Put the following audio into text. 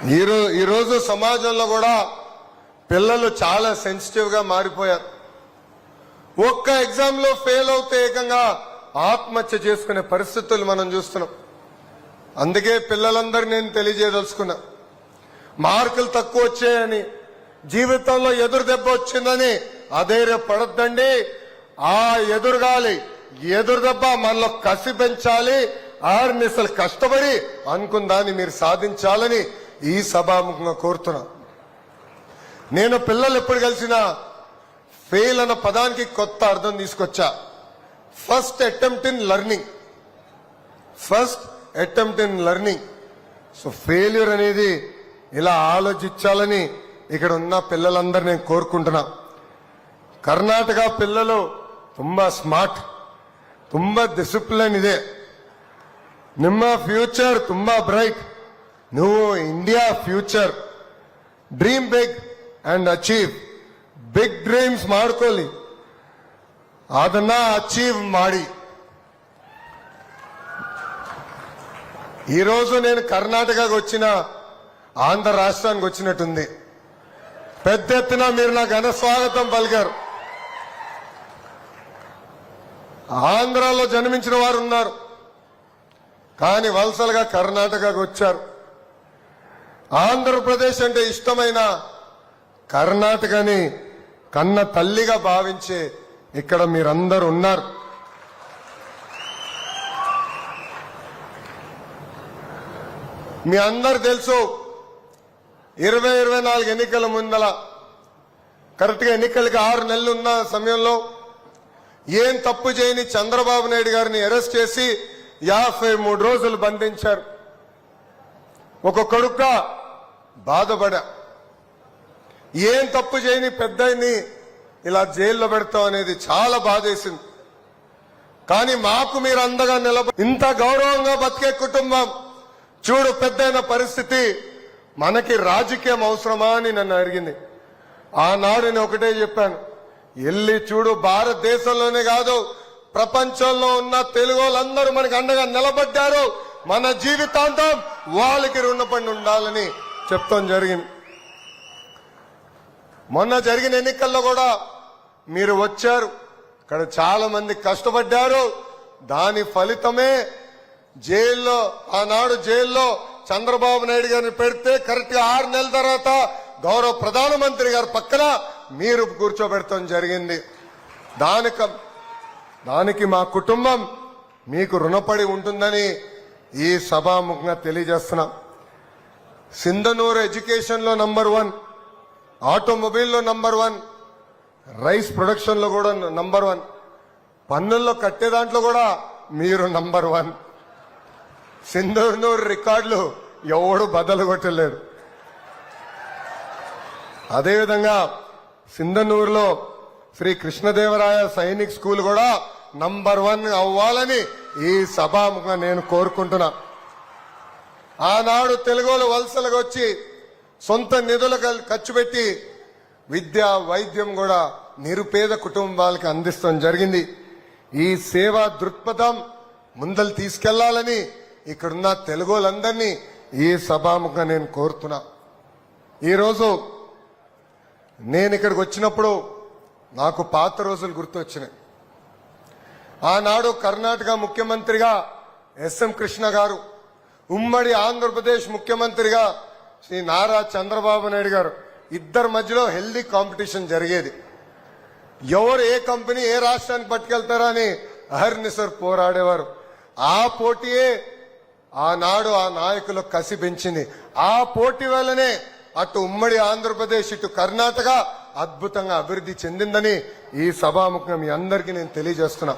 ఈరోజు సమాజంలో కూడా పిల్లలు చాలా సెన్సిటివ్ గా మారిపోయారు. ఒక్క ఎగ్జామ్ లో ఫెయిల్ అవుతే ఏకంగా ఆత్మహత్య చేసుకునే పరిస్థితులు మనం చూస్తున్నాం. అందుకే పిల్లలందరూ నేను తెలియజేయదలుచుకున్నా, మార్కులు తక్కువ వచ్చాయని, జీవితంలో ఎదురు దెబ్బ వచ్చిందని అధైర్యపడద్దండి. ఆ ఎదురు దెబ్బ మనలో కసి పెంచాలి. ఆర్నిసలు కష్టపడి అనుకుందాన్ని మీరు సాధించాలని ఈ సభాముఖంగా కోరుతున్నా. నేను పిల్లలు ఎప్పుడు కలిసినా ఫెయిల్ అన్న పదానికి కొత్త అర్థం తీసుకొచ్చా. First attempt in learning. So failure అనేది ఇలా ఆలోచించాలని ఇక్కడ ఉన్న పిల్లలందరూ నేను కోరుకుంటున్నా. ಕರ್ನಾಟಕ పిల్లలు ತುಂಬಾ ಸ್ಮಾರ್ಟ್, ತುಂಬಾ ಡಿಸಿಪ್ಲಿನ್ ಇದೆ. ನಿಮ್ಮ ಫ್ಯೂಚರ್ ತುಂಬಾ ಬ್ರೈಟ್. ನೀವು India future. Dream big and achieve. Big dreams ಮಾಡ್ಕೊಳ್ಳಿ, ಅದನ್ನ ಅಚೀವ್ ಮಾಡಿ. ఈరోజు నేను కర్ణాటకకు వచ్చిన ఆంధ్ర రాష్ట్రానికి వచ్చినట్టుంది. పెద్ద ఎత్తున మీరు నాకు ఘన స్వాగతం పలికారు. ఆంధ్రాలో జన్మించిన వారు ఉన్నారు, కానీ వలసలుగా కర్ణాటకకు వచ్చారు. ఆంధ్రప్రదేశ్ అంటే ఇష్టమైన కర్ణాటకని కన్న తల్లిగా భావించే ఇక్కడ మీరందరూ ఉన్నారు. మీ అందరు తెలుసు, 2024 ఎన్నికల ముందల కరెక్ట్ గా ఎన్నికలకి 6 నెలలు ఉన్న సమయంలో ఏం తప్పు చేయని చంద్రబాబు నాయుడు గారిని అరెస్ట్ చేసి 53 రోజులు బంధించారు. ఒక కొడుకుగా బాధపడా. ఏం తప్పు చేయని పెద్దయిని ఇలా జైల్లో పెడతాం అనేది చాలా బాధేసింది. కానీ మాకు మీరు అందగా ఇంత గౌరవంగా బతికే కుటుంబం చూడు, పెద్దయిన పరిస్థితి మనకి రాజకీయం అవసరమా అని నన్ను అడిగింది. ఆనాడు నేను ఒకటే చెప్పాను, వెళ్ళి చూడు, భారతదేశంలోనే కాదు ప్రపంచంలో ఉన్న తెలుగు వాళ్ళందరూ మనకి అండగా నిలబడ్డారు. మన జీవితాంతం వాళ్ళకి రుణపడి ఉండాలని చెప్తాం జరిగింది. మొన్న జరిగిన ఎన్నికల్లో కూడా మీరు వచ్చారు, ఇక్కడ చాలా మంది కష్టపడ్డారు. దాని ఫలితమే ఆనాడు జైల్లో చంద్రబాబు నాయుడు గారిని పెడితే కరెక్ట్ గా 6 నెలల తర్వాత గౌరవ ప్రధానమంత్రి గారి పక్కన మీరు కూర్చోబెడతాం జరిగింది. దానికి మా కుటుంబం మీకు రుణపడి ఉంటుందని ఈ సభాముఖంగా తెలియజేస్తున్నాం. సింధనూరు ఎడ్యుకేషన్ లో నంబర్ 1, ఆటోమొబైల్లో నంబర్ 1, రైస్ ప్రొడక్షన్ లో కూడా నంబర్ 1, పన్నుల్లో కట్టే దాంట్లో కూడా మీరు నంబర్ 1. సింధనూరు రికార్డులు ఎవడు బద్దలు కొట్టలేడు. అదేవిధంగా సింధనూరులో శ్రీ కృష్ణదేవరాయ సైనిక్ స్కూల్ కూడా నంబర్ 1 అవ్వాలని ఈ సభాముఖంగా నేను కోరుకుంటున్నా. ఆనాడు తెలుగులో వలసలకు వచ్చి సొంత నిధులు ఖర్చు పెట్టి విద్య వైద్యం కూడా నిరుపేద కుటుంబాలకి అందిస్తాం జరిగింది. ఈ సేవా దృక్పథం ముందలు తీసుకెళ్లాలని ఇక్కడున్న తెలుగులందరినీ ఈ సభాముఖంగా నేను కోరుతున్నా. ఈరోజు నేను ఇక్కడికి వచ్చినప్పుడు నాకు పాత రోజులు గుర్తొచ్చినాయి. ఆనాడు కర్ణాటక ముఖ్యమంత్రిగా ఎస్ఎం కృష్ణ గారు, ఉమ్మడి ఆంధ్రప్రదేశ్ ముఖ్యమంత్రిగా శ్రీ నారా చంద్రబాబు నాయుడు గారు, ఇద్దరి మధ్యలో హెల్దీ కాంపిటీషన్ జరిగేది. ఎవరు ఏ కంపెనీ ఏ రాష్ట్రానికి పట్టుకెళ్తారా అని అహర్నిశర్ పోరాడేవారు. ఆ పోటీయే ఆనాడు ఆ నాయకులు కసి పెంచింది. ఆ పోటీ వల్లనే అటు ఉమ్మడి ఆంధ్రప్రదేశ్ ఇటు కర్ణాటక అద్భుతంగా అభివృద్ధి చెందిందని ఈ సభాముఖంగా మీ అందరికీ నేను తెలియజేస్తున్నా.